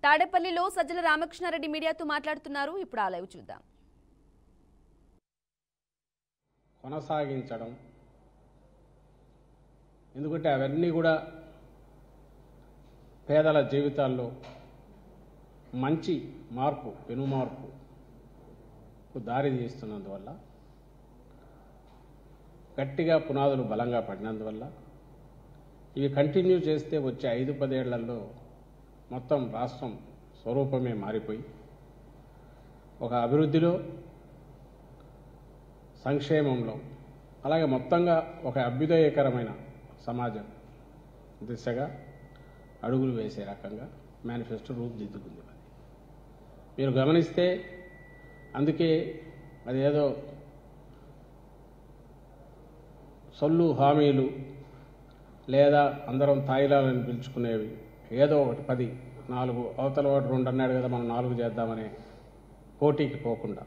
తాడేపల్లిలో సజ్జల రామకృష్ణారెడ్డి మీడియాతో మాట్లాడుతున్నారు. ఇప్పుడు ఆ లైవ్ చూద్దాం. కొనసాగించడం ఎందుకంటే అవన్నీ కూడా పేదల జీవితాల్లో మంచి మార్పు పెనుమార్పుకు దారి తీస్తున్నందువల్ల గట్టిగా పునాదులు బలంగా పడినందువల్ల ఇవి కంటిన్యూ చేస్తే వచ్చే 5-10 ఏళ్లలో మొత్తం రాష్ట్రం స్వరూపమే మారిపోయి ఒక అభివృద్ధిలో సంక్షేమంలో అలాగే మొత్తంగా ఒక అభ్యుదయకరమైన సమాజం దిశగా అడుగులు వేసే రకంగా మేనిఫెస్టో రూపుదిద్దుకుంది. మీరు గమనిస్తే అందుకే అదేదో సొల్లు హామీలు లేదా అందరం తాయిలాలని పిలుచుకునేవి ఏదో ఒకటి 10 4 అవతల వాడు 2 అన్నాడు కదా మనం 4 చేద్దామనే పోటీకి పోకుండా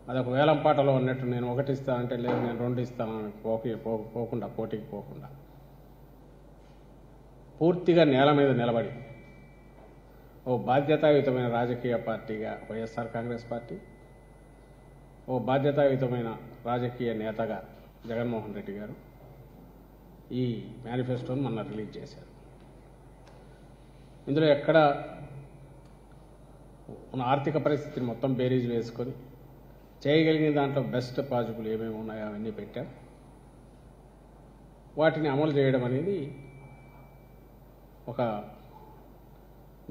అదొక వేలం పాటలో ఉన్నట్టు నేను 1 ఇస్తానంటే లేదు నేను 2 ఇస్తానని పోకుండా పోటీకి పోకుండా పూర్తిగా నేల మీద నిలబడి ఓ బాధ్యతాయుతమైన రాజకీయ పార్టీగా వైఎస్ఆర్ కాంగ్రెస్ పార్టీ, ఓ బాధ్యతాయుతమైన రాజకీయ నేతగా జగన్మోహన్ రెడ్డి గారు ఈ మేనిఫెస్టోను మొన్న రిలీజ్ చేశారు. ఇందులో ఎక్కడ మన ఆర్థిక పరిస్థితిని మొత్తం బేరీజ్ వేసుకొని చేయగలిగిన దాంట్లో బెస్ట్ పాజిబుల్ ఏమేమి ఉన్నాయో అవన్నీ పెట్టాం. వాటిని అమలు చేయడం అనేది ఒక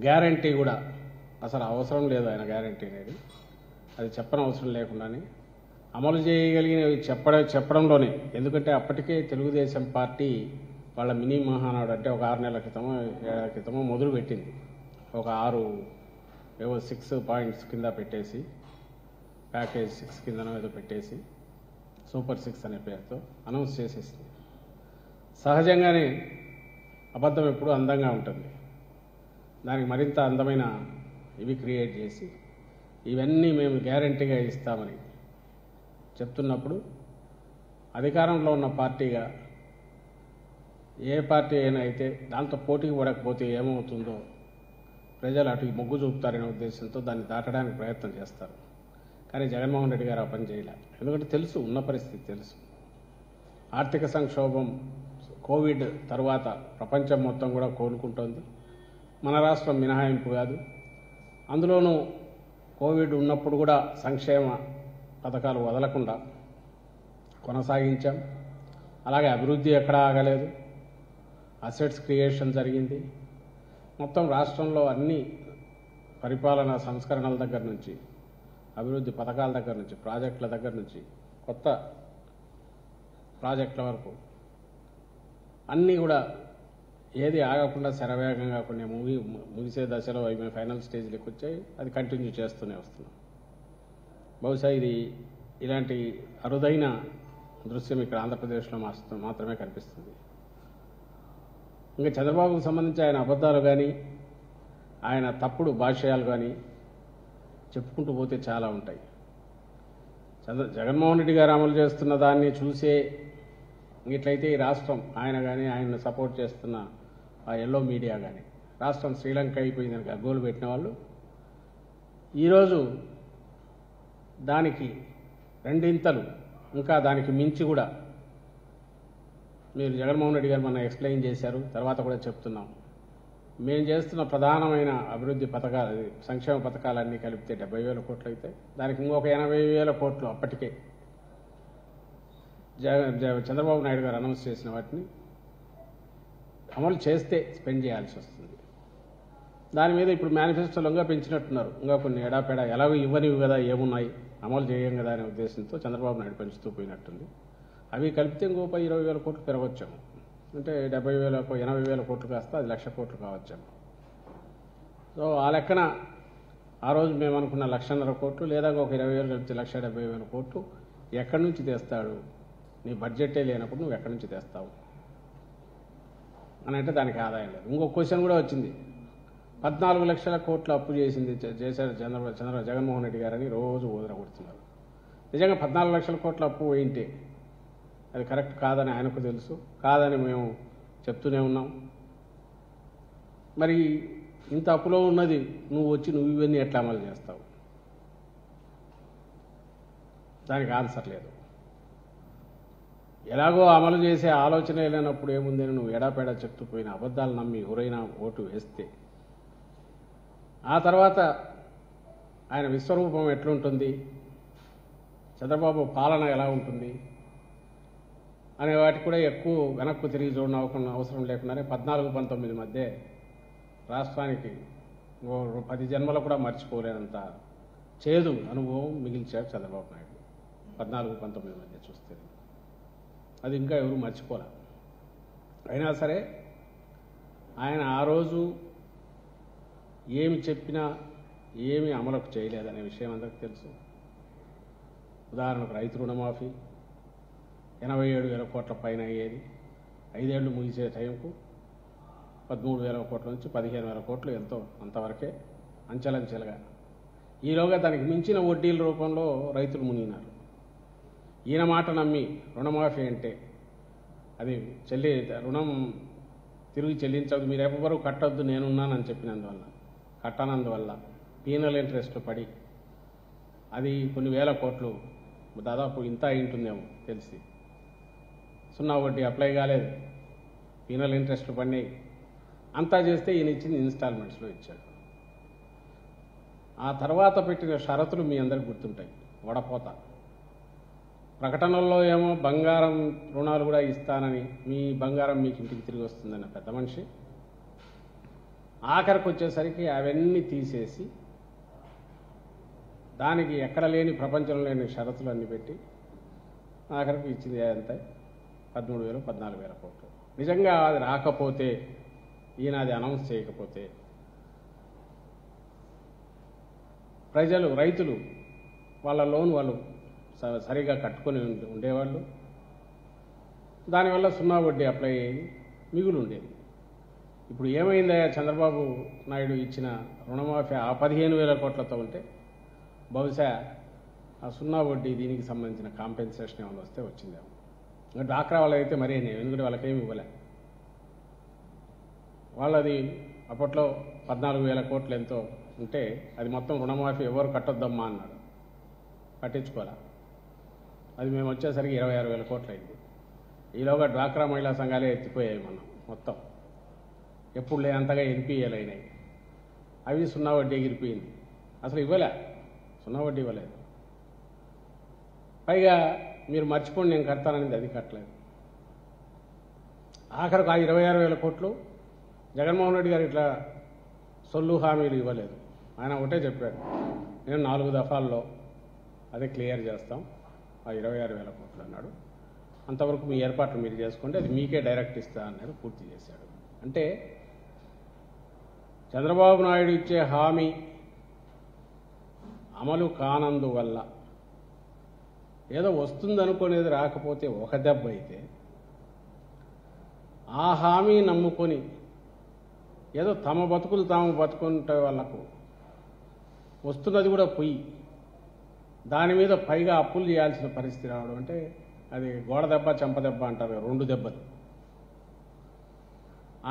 గ్యారంటీ కూడా అసలు అవసరం లేదు. ఆయన గ్యారంటీ అనేది అది చెప్పనవసరం లేకుండానే అమలు చేయగలిగినవి చెప్పడంలోనే, ఎందుకంటే అప్పటికే తెలుగుదేశం పార్టీ వాళ్ళ మినీ మహానాడు అంటే ఒక 6 నెలల క్రితమో 7 నెలల క్రితమో మొదలు పెట్టింది. ఒక 6 పాయింట్స్ కింద పెట్టేసి ప్యాకేజ్ 6 కిందనో ఏదో పెట్టేసి సూపర్ 6 అనే పేరుతో అనౌన్స్ చేసేసింది. సహజంగానే అబద్ధం ఎప్పుడు అందంగా ఉంటుంది. దానికి మరింత అందమైన ఇవి క్రియేట్ చేసి ఇవన్నీ మేము గ్యారంటీగా ఇస్తామని చెప్తున్నప్పుడు అధికారంలో ఉన్న పార్టీగా ఏ పార్టీ అయినా అయితే దాంతో పోటీకి పడకపోతే ఏమవుతుందో ప్రజలు అటు మొగ్గు చూపుతారనే ఉద్దేశంతో దాన్ని దాటడానికి ప్రయత్నం చేస్తారు. కానీ జగన్మోహన్ రెడ్డి గారు ఆ పని చేయలే. ఎందుకంటే తెలుసు, ఉన్న పరిస్థితి తెలుసు. ఆర్థిక సంక్షోభం కోవిడ్ తర్వాత ప్రపంచం మొత్తం కూడా కోలుకుంటోంది. మన రాష్ట్రం మినహాయింపు కాదు. అందులోనూ కోవిడ్ ఉన్నప్పుడు కూడా సంక్షేమ పథకాలు వదలకుండా కొనసాగించాం. అలాగే అభివృద్ధి ఎక్కడా ఆగలేదు. అసెట్స్ క్రియేషన్ జరిగింది. మొత్తం రాష్ట్రంలో అన్ని పరిపాలనా సంస్కరణల దగ్గర నుంచి, అభివృద్ధి పథకాల దగ్గర నుంచి, ప్రాజెక్టుల దగ్గర నుంచి, కొత్త ప్రాజెక్టుల వరకు అన్నీ కూడా ఏది ఆగకుండా శరవేగంగా కొన్ని ముగిసే దశలో అవి ఫైనల్ స్టేజ్లోకి వచ్చాయి. అది కంటిన్యూ చేస్తూనే వస్తున్నాం. బహుశా ఇది ఇలాంటి అరుదైన దృశ్యం ఇక్కడ ఆంధ్రప్రదేశ్లో మాత్రమే కనిపిస్తుంది. ఇంకా చంద్రబాబుకు సంబంధించి ఆయన అబద్ధాలు కానీ ఆయన తప్పుడు భాష్యాలు కానీ చెప్పుకుంటూ పోతే చాలా ఉంటాయి. జగన్మోహన్ రెడ్డి గారు అమలు చేస్తున్న దాన్ని చూసే ఇట్లయితే ఈ రాష్ట్రం ఆయన కానీ ఆయన్ని సపోర్ట్ చేస్తున్న ఆ ఎల్లో మీడియా కానీ రాష్ట్రం శ్రీలంక అయిపోయిందని గగ్గోలు పెట్టిన వాళ్ళు ఈరోజు దానికి 2 ఇంతలు ఇంకా దానికి మించి కూడా మీరు జగన్మోహన్ రెడ్డి గారు మన ఎక్స్ప్లెయిన్ చేశారు. తర్వాత కూడా చెప్తున్నాం. మేము చేస్తున్న ప్రధానమైన అభివృద్ధి పథకాలు, సంక్షేమ పథకాలన్నీ కలిపితే 70,000 కోట్లు అయితే దానికి ఇంకొక 80,000 కోట్లు అప్పటికే చంద్రబాబు నాయుడు గారు అనౌన్స్ చేసిన వాటిని అమలు చేస్తే స్పెండ్ చేయాల్సి వస్తుంది. దాని మీద ఇప్పుడు మేనిఫెస్టోలో ఇంకా పెంచినట్టున్నారు. ఇంకా కొన్ని ఎడాపెడా ఎలాగో ఇవ్వనివి కదా, ఏమున్నాయి అమలు చేయం కదా అనే ఉద్దేశంతో చంద్రబాబు నాయుడు పెంచుతూ పోయినట్టుంది. అవి కలిపితే ఇంకో 20,000 కోట్లు పెరగొచ్చాము. అంటే 70,000 80,000 కోట్లు కాస్త అది 1,00,000 కోట్లు కావచ్చాము. సో ఆ లెక్కన ఆ రోజు మేము అనుకున్న 1,50,000 కోట్లు లేదా ఒక 20,000 కలిపితే 1,70,000 కోట్లు ఎక్కడి నుంచి తెస్తాడు? నీ బడ్జెటే లేనప్పుడు నువ్వు ఎక్కడి నుంచి తెస్తావు అని అంటే దానికి ఆదాయం లేదు. ఇంకొక క్వశ్చన్ కూడా వచ్చింది. 14 లక్షల కోట్ల అప్పు చేశారు జగన్మోహన్ రెడ్డి గారని రోజు ఊదరగొడుతున్నారు. నిజంగా 14 లక్షల కోట్ల అప్పు వేయింటే అది కరెక్ట్ కాదని ఆయనకు తెలుసు. కాదని మేము చెప్తూనే ఉన్నాం. మరి ఇంత అప్పులో ఉన్నది నువ్వు వచ్చి నువ్వు ఇవన్నీ ఎట్లా అమలు చేస్తావు? దానికి ఆన్సర్ లేదు. ఎలాగో అమలు చేసే ఆలోచన లేనప్పుడు ఏముందని నువ్వు ఎడాపెడా చెప్తూ పోయిన అబద్ధాలు నమ్మి ఎవరైనా ఓటు వేస్తే ఆ తర్వాత ఆయన విశ్వరూపం ఎట్లుంటుంది, చంద్రబాబు పాలన ఎలా ఉంటుంది అనే వాటికి కూడా ఎక్కువ వెనక్కు తిరిగి చూడడం అవసరం లేకుండానే 14-19 మధ్య రాష్ట్రానికి 10 జన్మలు కూడా మర్చిపోలేనంత చేదు అనుభవం మిగిల్చాడు చంద్రబాబు నాయుడు 14-19 మధ్య చూస్తే. అది ఇంకా ఎవరు మర్చిపోలే. అయినా సరే ఆయన ఆ రోజు ఏమి చెప్పినా ఏమి అమలుకు చేయలేదనే విషయం అందరికీ తెలుసు. ఉదాహరణకు రైతు రుణమాఫీ 87,000 కోట్ల పైన అయ్యేది 5 ఏళ్లు ముగిసే టైంకు 13,000 కోట్ల నుంచి 15,000 కోట్లు ఎంతో అంతవరకే అంచెలంచెలుగా. ఈలోగా దానికి మించిన వడ్డీల రూపంలో రైతులు మునిగినారు. ఈయన మాట నమ్మి రుణమాఫీ అంటే అది రుణం తిరిగి చెల్లించవద్దు, మీరు ఎవరు కట్టొద్దు నేనున్నానని చెప్పినందువల్ల కట్టనందువల్ల పీనల్ ఇంట్రెస్ట్ పడి అది కొన్ని వేల కోట్లు దాదాపు ఇంత అయింటుందేమో తెలిసి సున్నా వడ్డీ అప్లై కాలేదు, పీనల్ ఇంట్రెస్ట్ పడినాయి. అంతా చేస్తే ఈయన ఇచ్చింది ఇన్స్టాల్మెంట్స్లో ఇచ్చాడు. ఆ తర్వాత పెట్టిన షరతులు మీ అందరికి గుర్తుంటాయి. వడపోత ప్రకటనల్లో ఏమో బంగారం రుణాలు కూడా ఇస్తానని, మీ బంగారం మీకు ఇంటికి తిరిగి వస్తుందన్న పెద్ద మనిషి ఆఖరికి వచ్చేసరికి అవన్నీ తీసేసి దానికి ఎక్కడ లేని ప్రపంచంలో లేని షరతులు అన్నీ పెట్టి ఆఖరికి ఇచ్చింది ఎంత 13,000-14,000 కోట్లు. నిజంగా అది రాకపోతే ఈయన అది అనౌన్స్ చేయకపోతే రైతులు వాళ్ళ లోన్ వాళ్ళు సరిగా కట్టుకొని ఉండేవాళ్ళు. దానివల్ల సున్నా వడ్డీ అప్లై అయ్యి మిగులు ఉండేది. ఇప్పుడు ఏమైందయ్యా, చంద్రబాబు నాయుడు ఇచ్చిన రుణమాఫీ ఆ 15,000 కోట్లతో ఉంటే బహుశా ఆ సున్నా వడ్డీ దీనికి సంబంధించిన కాంపెన్సేషన్ ఏమైనా వస్తే వచ్చిందేమో. ఇంకా డాక్రా వాళ్ళైతే మరీ ఎందుకంటే వాళ్ళకేమి ఇవ్వలే. వాళ్ళది అప్పట్లో 14,000 కోట్లు ఎంతో ఉంటే అది మొత్తం రుణమాఫీ ఎవరు కట్టొద్దమ్మా అన్నాడు, కట్టించుకోలే. అది మేము వచ్చేసరికి 26,000 కోట్లు అయింది. ఈలోగా డ్వాక్రా మహిళా సంఘాలే ఎత్తిపోయాయి మొత్తం ఎప్పుడు లేనంతగా ఎన్పిఏలు అయినాయి. అవి సున్నా వడ్డీ ఎగిరిపోయింది. అసలు ఇవ్వలే, సున్నా వడ్డీ ఇవ్వలేదు. పైగా మీరు మర్చిపోండి నేను కడతాననేది అది కట్టలేదు. ఆఖరికి ఆ 26,000 కోట్లు జగన్మోహన్ రెడ్డి గారు ఇట్లా సొల్లు హామీలు ఇవ్వలేదు. ఆయన ఒకటే చెప్పాడు, నేను 4 దఫాల్లో అదే క్లియర్ చేస్తాం ఆ 26,000 కోట్లు అన్నాడు. అంతవరకు మీ ఏర్పాట్లు మీరు చేసుకోండి, అది మీకే డైరెక్ట్ ఇస్తా అన్నాడు. పూర్తి చేశాడు. అంటే చంద్రబాబు నాయుడు ఇచ్చే హామీ అమలు కానందువల్ల ఏదో వస్తుందనుకునేది రాకపోతే ఒక దెబ్బ అయితే, ఆ హామీ నమ్ముకొని ఏదో తమ బతుకులు తాము బతుకుంటే వాళ్ళకు వస్తున్నది కూడా పొయ్యి దాని మీద పైగా అప్పులు చేయాల్సిన పరిస్థితి రావడం అంటే అది గోడ దెబ్బ చెంప దెబ్బ అంటారు, 2 దెబ్బలు.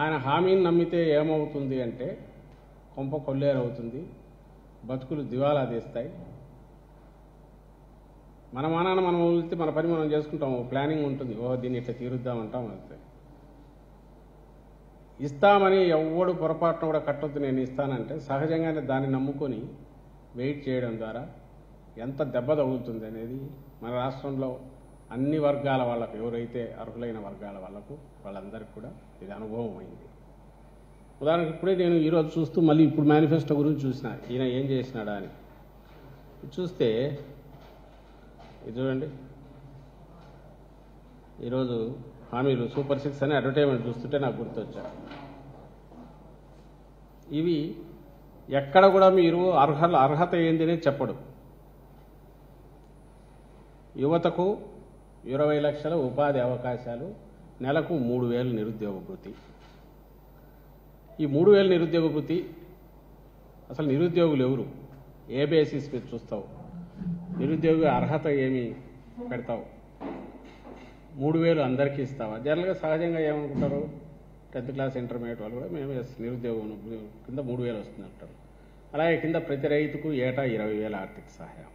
ఆయన హామీని నమ్మితే ఏమవుతుంది అంటే కొంప కొల్లేరవుతుంది, బతుకులు దివాలా తీస్తాయి. మన మానాన మనం వదిలితే మన పని మనం చేసుకుంటాం, ప్లానింగ్ ఉంటుంది, దీన్ని ఇట్లా తీరుద్దామంటాం. అంతే ఇస్తామని ఎవడు పొరపాటున కూడా కట్టొద్దు నేను ఇస్తానంటే సహజంగానే దాన్ని నమ్ముకొని వెయిట్ చేయడం ద్వారా ఎంత దెబ్బ తగులుతుంది అనేది మన రాష్ట్రంలో అన్ని వర్గాల వాళ్ళకు, ఎవరైతే అర్హులైన వర్గాల వాళ్ళకు వాళ్ళందరికీ కూడా ఇది అనుభవం అయింది. ఉదాహరణకు ఇప్పుడే నేను ఈరోజు చూస్తూ మళ్ళీ ఇప్పుడు మేనిఫెస్టో గురించి చూసిన, ఈయన ఏం చేసినాడా అని చూస్తే ఇది చూడండి. ఈరోజు హామీలు సూపర్ 6 అని అడ్వర్టైజ్మెంట్ చూస్తుంటే నాకు గుర్తొచ్చాడు. ఇవి ఎక్కడ కూడా మీరు అర్హత ఏంటనే చెప్పడు. యువతకు 20 లక్షల ఉపాధి అవకాశాలు, నెలకు 3,000 నిరుద్యోగ భృతి. ఈ 3,000 నిరుద్యోగ భృతి అసలు నిరుద్యోగులు ఎవరు, ఏ బేసిస్ మీద చూస్తావు, నిరుద్యోగ అర్హత ఏమి పెడతావు, 3,000 అందరికీ ఇస్తావా? జనరల్గా సహజంగా ఏమనుకుంటారు, 10th క్లాస్ ఇంటర్మీడియట్ వాళ్ళు కూడా మేము నిరుద్యోగం కింద 3,000 వస్తుంది అంటారు. అలాగే కింద ప్రతి రైతుకు ఏటా 20,000 ఆర్థిక సహాయం.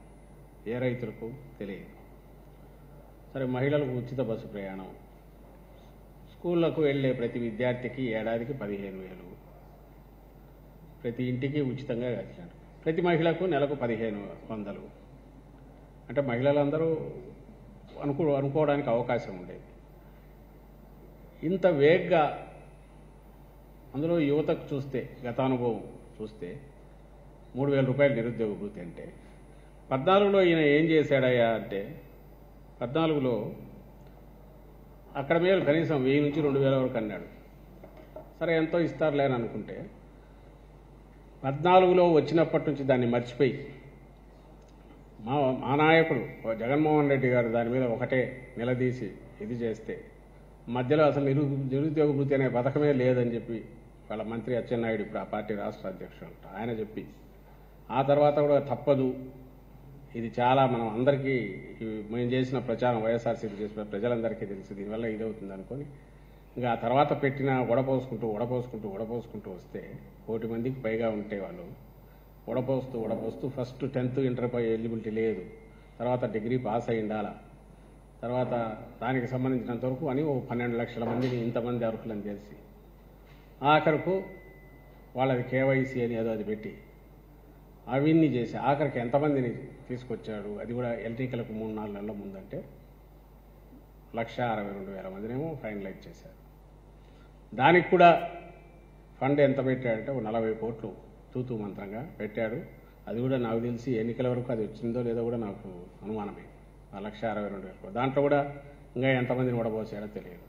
ఏ రైతులకు తెలియదు. సరే, మహిళలకు ఉచిత బస్సు ప్రయాణం, స్కూళ్లకు వెళ్ళే ప్రతి విద్యార్థికి ఏడాదికి 15,000, ప్రతి ఇంటికి ఉచితంగా కట్టినాడు. ప్రతి మహిళకు నెలకు 1,500. అంటే మహిళలందరూ అనుకోవడానికి అవకాశం ఉండేది. ఇంత వేగ్గా అందులో యువతకు చూస్తే, గతానుభవం చూస్తే 3,000 రూపాయలు నిరుద్యోగ భృతి అంటే 14లో ఈయన ఏం చేశాడయ్యా అంటే 14లో అక్కడ మీద కనీసం 1,000 నుంచి 2,000 వరకు అన్నాడు. సరే, ఎంతో ఇస్తారులే అని అనుకుంటే 14లో వచ్చినప్పటి నుంచి దాన్ని మర్చిపోయి మా నాయకుడు జగన్మోహన్ రెడ్డి గారు దాని మీద ఒకటే నిలదీసి ఇది చేస్తే మధ్యలో అసలు నిరుద్యోగ భృతి అనే పథకమే లేదని చెప్పి వాళ్ళ మంత్రి అచ్చెన్నాయుడు, ఇప్పుడు ఆ పార్టీ రాష్ట్ర అధ్యక్షుడు, ఆయన చెప్పి ఆ తర్వాత కూడా తప్పదు, ఇది చాలా మనం అందరికీ మేము చేసిన ప్రచారం, వైఎస్ఆర్సీపీ చేసిన ప్రజలందరికీ తెలుసు, దీనివల్ల ఇదవుతుంది అనుకొని ఇంకా ఆ తర్వాత పెట్టిన వడపోసుకుంటూ వస్తే 1,000 మందికి పైగా ఉంటే వాళ్ళు వడపోస్తూ ఫస్ట్ 10th ఇంటర్ పై ఎలిజిబిలిటీ లేదు, తర్వాత డిగ్రీ పాస్ అయి ఉండాలా, తర్వాత దానికి సంబంధించినంత వరకు అని 12 లక్షల మందిని ఇంతమంది అర్హులని తెలిసి ఆఖరకు వాళ్ళది కేవైసీ అని అది పెట్టి అవన్నీ చేసి ఆఖరికి ఎంతమందిని తీసుకొచ్చాడు, అది కూడా ఎన్నికలకు 3-4 నెలల ముందంటే 1,62,000 మందినేమో ఫైనలైజ్ చేశారు. దానికి కూడా ఫండ్ ఎంత పెట్టాడంటే 40 కోట్లు తూతూ మంత్రంగా పెట్టాడు. అది కూడా నాకు తెలిసి ఎన్నికల వరకు అది వచ్చిందో లేదో కూడా నాకు అనుమానమే. 1,62,000 దాంట్లో కూడా ఇంకా ఎంతమందిని కూడా పోసాడో తెలియదు.